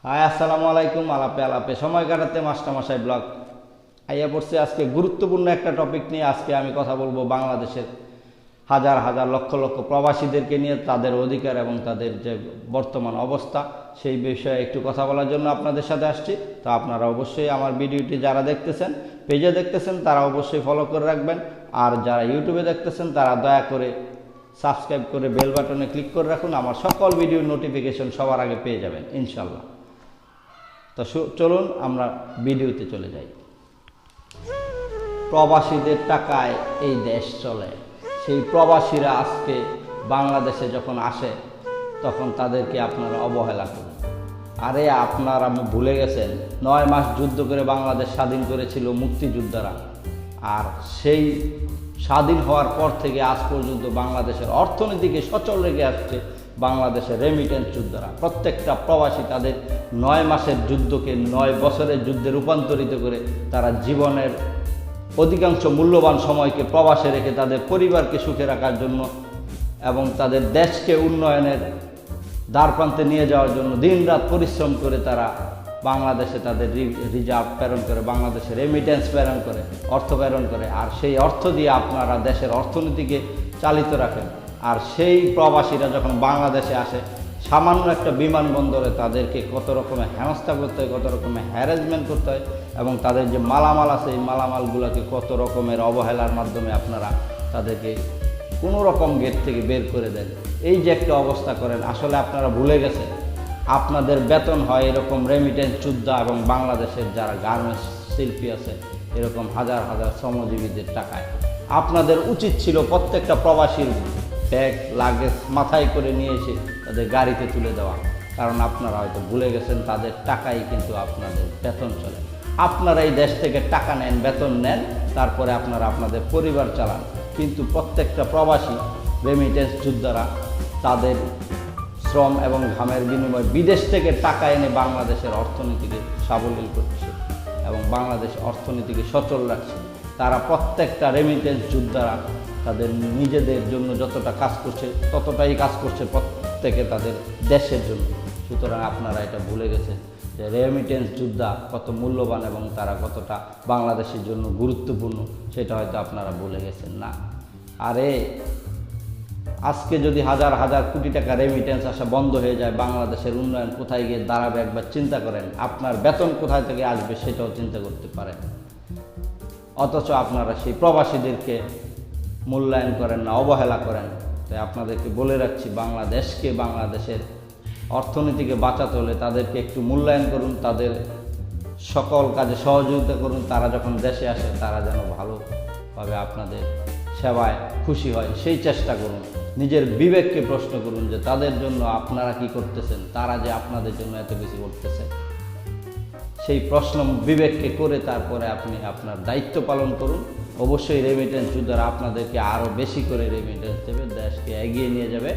High আসসালামু আলাইকুম। আলাপে আলাপে সময় কাটাতে মাস্টারমশাই ব্লগ আইয়া পড়ছে। আজকে গুরুত্বপূর্ণ একটা টপিক নিয়ে আজকে আমি কথা বলবো। বাংলাদেশের হাজার হাজার লক্ষ লক্ষ প্রবাসীদেরকে নিয়ে, তাদের অধিকার এবং তাদের যে বর্তমান অবস্থা, সেই বিষয়ে একটু কথা বলার জন্য আপনাদের সাথে আসছি। তো আপনারা অবশ্যই আমার ভিডিওটি যারা দেখতেছেন, পেজে দেখতেছেন, তারা অবশ্যই ফলো করে রাখবেন। আর যারা ইউটিউবে দেখতেছেন তারা দয়া করে সাবস্ক্রাইব করে বেল বাটনে ক্লিক করে রাখুন। আমার সকল ভিডিওর নোটিফিকেশন সবার আগে পেয়ে যাবেন ইনশাল্লাহ। তো চলুন আমরা ভিডিওতে চলে যাই। প্রবাসীদের টাকায় এই দেশ চলে। সেই প্রবাসীরা আজকে বাংলাদেশে যখন আসে তখন তাদেরকে আপনারা অবহেলা করেন। আরে আপনারা ভুলে গেছেন 9 মাস যুদ্ধ করে বাংলাদেশ স্বাধীন করেছিল মুক্তিযোদ্ধারা। আর সেই স্বাধীন হওয়ার পর থেকে আজ পর্যন্ত বাংলাদেশের অর্থনীতিকে সচল রেখে আসছে বাংলাদেশের রেমিটেন্স যোদ্ধারা। প্রত্যেকটা প্রবাসী তাদের 9 মাসের যুদ্ধকে 9 বছরের যুদ্ধে রূপান্তরিত করে তারা জীবনের অধিকাংশ মূল্যবান সময়কে প্রবাসে রেখে তাদের পরিবারকে সুখে রাখার জন্য এবং তাদের দেশকে উন্নয়নের দ্বারপ্রান্তে নিয়ে যাওয়ার জন্য দিনরাত পরিশ্রম করে তারা বাংলাদেশে তাদের রিজার্ভ প্রেরণ করে, বাংলাদেশে রেমিটেন্স প্রেরণ করে, অর্থ প্রেরণ করে। আর সেই অর্থ দিয়ে আপনারা দেশের অর্থনীতিকে চালিত রাখেন। আর সেই প্রবাসীরা যখন বাংলাদেশে আসে, সামান্য একটা বিমানবন্দরে তাদেরকে কত রকমের হেনস্থা করতে হয়, কত রকমের হ্যারাসমেন্ট করতে হয়, এবং তাদের যে মালামাল আছে এই মালামালগুলোকে কত রকমের অবহেলার মাধ্যমে আপনারা তাদেরকে কোনো রকম গেট থেকে বের করে দেন। এই যে একটা অবস্থা করেন, আসলে আপনারা ভুলে গেছেন আপনাদের বেতন হয় এরকম রেমিটেন্স যোদ্ধা এবং বাংলাদেশের যারা গার্মেন্টস শিল্পী আছে এরকম হাজার হাজার শ্রমজীবীদের টাকায়। আপনাদের উচিত ছিল প্রত্যেকটা প্রবাসীর ব্যাগ লাগেজ মাথায় করে নিয়ে এসে তাদের গাড়িতে তুলে দেওয়া। কারণ আপনারা হয়তো ভুলে গেছেন তাদের টাকাই কিন্তু আপনাদের বেতন চলে। আপনারা এই দেশ থেকে টাকা নেন, বেতন নেন, তারপরে আপনারা আপনাদের পরিবার চালান। কিন্তু প্রত্যেকটা প্রবাসী রেমিটেন্স যোদ্ধারা তাদের শ্রম এবং ঘামের বিনিময়ে বিদেশ থেকে টাকা এনে বাংলাদেশের অর্থনীতিকে সাবলীল করছে এবং বাংলাদেশ অর্থনীতিকে সচল রাখছে। তারা প্রত্যেকটা রেমিটেন্স যোদ্ধারা তাদের নিজেদের জন্য যতটা কাজ করছে ততটাই কাজ করছে প্রত্যেকে তাদের দেশের জন্য। সুতরাং আপনারা এটা ভুলে গেছেন যে রেমিটেন্স যোদ্ধা কত মূল্যবান এবং তারা কতটা বাংলাদেশের জন্য গুরুত্বপূর্ণ, সেটা হয়তো আপনারা ভুলে গেছেন না। আরে আজকে যদি হাজার হাজার কোটি টাকা রেমিটেন্স আসা বন্ধ হয়ে যায়, বাংলাদেশের উন্নয়ন কোথায় গিয়ে দাঁড়াবে একবার চিন্তা করেন। আপনার বেতন কোথায় থেকে আসবে সেটাও চিন্তা করতে পারেন। অথচ আপনারা সেই প্রবাসীদেরকে মূল্যায়ন করেন না, অবহেলা করেন। তাই আপনাদেরকে বলে রাখছি, বাংলাদেশকে, বাংলাদেশের অর্থনীতিকে বাঁচাতে হলে তাদেরকে একটু মূল্যায়ন করুন, তাদের সকল কাজে সহযোগিতা করুন। তারা যখন দেশে আসে তারা যেন ভালোভাবে আপনাদের সেবায় খুশি হয় সেই চেষ্টা করুন। নিজের বিবেককে প্রশ্ন করুন যে তাদের জন্য আপনারা কি করতেছেন, তারা যে আপনাদের জন্য এত কিছু করতেছে। সেই প্রশ্ন বিবেককে করে তারপরে আপনি আপনার দায়িত্ব পালন করুন। অবশ্যই রেমিটেন্স যোদ্ধারা আপনাদেরকে আরও বেশি করে রেমিটেন্স দেবে, দেশকে এগিয়ে নিয়ে যাবে